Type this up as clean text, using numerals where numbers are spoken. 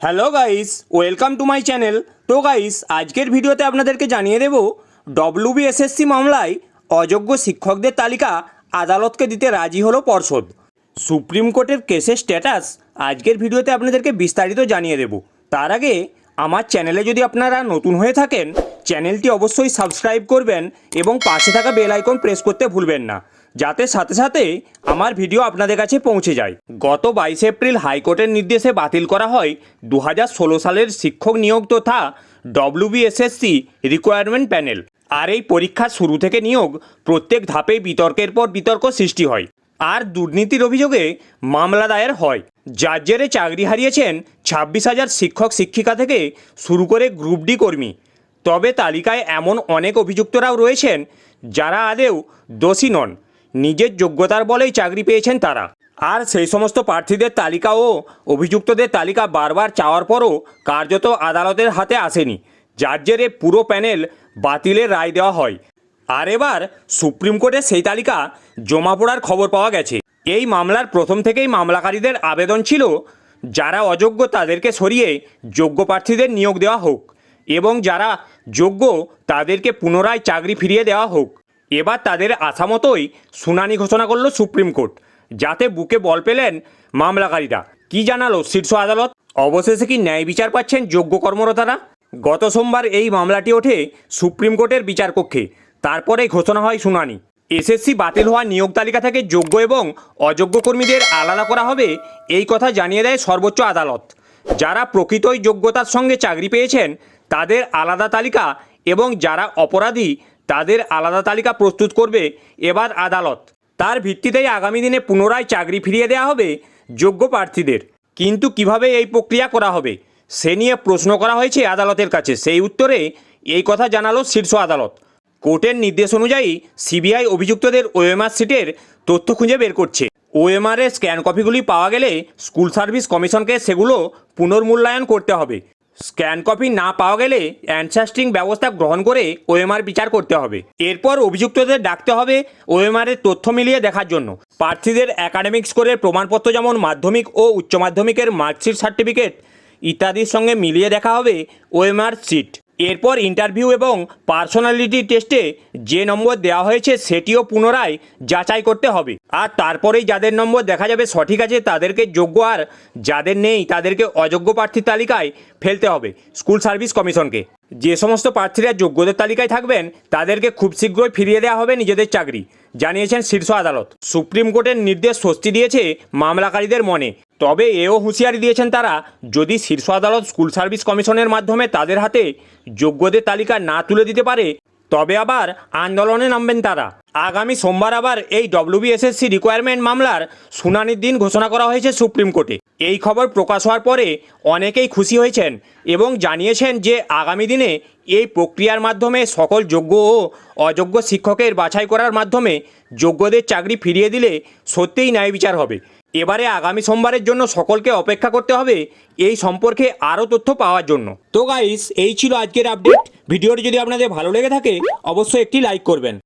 Hello guys, welcome to my channel. তো guys, আজকের ভিডিওতে আপনাদেরকে জানিয়ে দেব ডব্লিউবিএসএসসি মামলায় অযোগ্য শিক্ষকদের তালিকা আদালতকে দিতে রাজি হলো পর্ষদ। সুপ্রিম কোর্টের কেসের স্ট্যাটাস আজকের ভিডিওতে আপনাদেরকে বিস্তারিত জানিয়ে দেব। তার আগে আমার চ্যানেলে যদি আপনারা নতুন হয়ে থাকেন, চ্যানেলটি অবশ্যই সাবস্ক্রাইব করবেন এবং পাশে থাকা বেল আইকন প্রেস করতে ভুলবেন না, যাতে সাথে সাথে আমার ভিডিও আপনাদের কাছে পৌঁছে যায়। গত 22 এপ্রিল হাইকোর্টের নির্দেশে বাতিল করা হয় 2016 সালের শিক্ষক নিয়োগ তথা ডব্লিউবিএসএসসি রিকোয়ারমেন্ট প্যানেল। আর এই পরীক্ষার শুরু থেকে নিয়োগ প্রত্যেক ধাপেই বিতর্কের পর বিতর্ক সৃষ্টি হয় আর দুর্নীতির অভিযোগে মামলা দায়ের হয়, যার জেরে চাকরি হারিয়েছেন 26,000 শিক্ষক শিক্ষিকা থেকে শুরু করে গ্রুপ ডি কর্মী। তবে তালিকায় এমন অনেক অভিযুক্তরাও রয়েছেন যারা আদেও দোষী নন, নিজের যোগ্যতার বলেই চাকরি পেয়েছেন তারা। আর সেই সমস্ত প্রার্থীদের তালিকা ও অভিযুক্তদের তালিকা বারবার চাওয়ার পরও কার্যত আদালতের হাতে আসেনি, যার জেরে পুরো প্যানেল বাতিলের রায় দেওয়া হয়। আর এবার সুপ্রিম কোর্টে সেই তালিকা জমা পড়ার খবর পাওয়া গেছে। এই মামলার প্রথম থেকেই মামলাকারীদের আবেদন ছিল যারা অযোগ্য তাদেরকে সরিয়ে যোগ্য প্রার্থীদের নিয়োগ দেওয়া হোক এবং যারা যোগ্য তাদেরকে পুনরায় চাকরি ফিরিয়ে দেওয়া হোক। এবার তাদের আশা মতোই শুনানি ঘোষণা করলো সুপ্রিম কোর্ট, যাতে বুকে বল পেলেন মামলাকারীরা। কি জানালো শীর্ষ আদালত? অবশেষে কি ন্যায় বিচার পাচ্ছেন যোগ্য কর্মরতারা? গত সোমবার এই মামলাটি ওঠে সুপ্রিম কোর্টের বিচারকক্ষে, তারপরেই ঘোষণা হয় শুনানি। এসএসসি বাতিল হওয়া নিয়োগ তালিকা থেকে যোগ্য এবং অযোগ্য কর্মীদের আলাদা করা হবে, এই কথা জানিয়ে দেয় সর্বোচ্চ আদালত। যারা প্রকৃতই যোগ্যতার সঙ্গে চাকরি পেয়েছেন তাদের আলাদা তালিকা এবং যারা অপরাধী তাদের আলাদা তালিকা প্রস্তুত করবে এবার আদালত। তার ভিত্তিতেই আগামী দিনে পুনরায় চাকরি ফিরিয়ে দেওয়া হবে যোগ্য প্রার্থীদের। কিন্তু কিভাবে এই প্রক্রিয়া করা হবে সে নিয়ে প্রশ্ন করা হয়েছে আদালতের কাছে। সেই উত্তরে এই কথা জানালো শীর্ষ আদালত। কোর্টের নির্দেশ অনুযায়ী সিবিআই অভিযুক্তদের ওএমআর শিটের তথ্য খুঁজে বের করছে। ওএমআরের স্ক্যান কপিগুলি পাওয়া গেলে স্কুল সার্ভিস কমিশনকে সেগুলো পুনর্মূল্যায়ন করতে হবে। স্ক্যান কপি না পাওয়া গেলে অ্যানসাস্টিং ব্যবস্থা গ্রহণ করে ওএমআর বিচার করতে হবে। এরপর অভিযুক্তদের ডাকতে হবে ওএমআরের তথ্য মিলিয়ে দেখার জন্য। প্রার্থীদের একাডেমিক স্কোরের প্রমাণপত্র যেমন মাধ্যমিক ও উচ্চ মাধ্যমিকের মার্কশিট সার্টিফিকেট ইত্যাদির সঙ্গে মিলিয়ে দেখা হবে ওএমআর শিট। এরপর ইন্টারভিউ এবং পার্সোনালিটি টেস্টে যে নম্বর দেওয়া হয়েছে সেটিও পুনরায় যাচাই করতে হবে। আর তারপরেই যাদের নম্বর দেখা যাবে সঠিক আছে তাদেরকে যোগ্য, আর যাদের নেই তাদেরকে অযোগ্য প্রার্থীর তালিকায় ফেলতে হবে স্কুল সার্ভিস কমিশনকে। যে সমস্ত প্রার্থীরা যোগ্যদের তালিকায় থাকবেন তাদেরকে খুব শীঘ্রই ফিরিয়ে দেওয়া হবে নিজেদের চাকরি, জানিয়েছেন শীর্ষ আদালত। সুপ্রিম কোর্টের নির্দেশ স্বস্তি দিয়েছে মামলাকারীদের মনে। তবে এও হুঁশিয়ারি দিয়েছেন তারা, যদি শীর্ষ আদালত স্কুল সার্ভিস কমিশনের মাধ্যমে তাদের হাতে যোগ্যদের তালিকা না তুলে দিতে পারে তবে আবার আন্দোলনে নামবেন তারা। আগামী সোমবার আবার এই ডব্লিউবিএসএসসি রিকোয়ারমেন্ট মামলার শুনানির দিন ঘোষণা করা হয়েছে সুপ্রিম কোর্টে। এই খবর প্রকাশ হওয়ার পরে অনেকেই খুশি হয়েছেন এবং জানিয়েছেন যে আগামী দিনে এই প্রক্রিয়ার মাধ্যমে সকল যোগ্য ও অযোগ্য শিক্ষকের বাছাই করার মাধ্যমে যোগ্যদের চাকরি ফিরিয়ে দিলে সত্যিই ন্যায় বিচার হবে। এবারে আগামী সোমবারের জন্য সকলকে অপেক্ষা করতে হবে এই সম্পর্কে আরও তথ্য পাওয়ার জন্য। তো গাইস, এই ছিল আজকের আপডেট। ভিডিওটি যদি আপনাদের ভালো লেগে থাকে অবশ্যই একটি লাইক করবেন।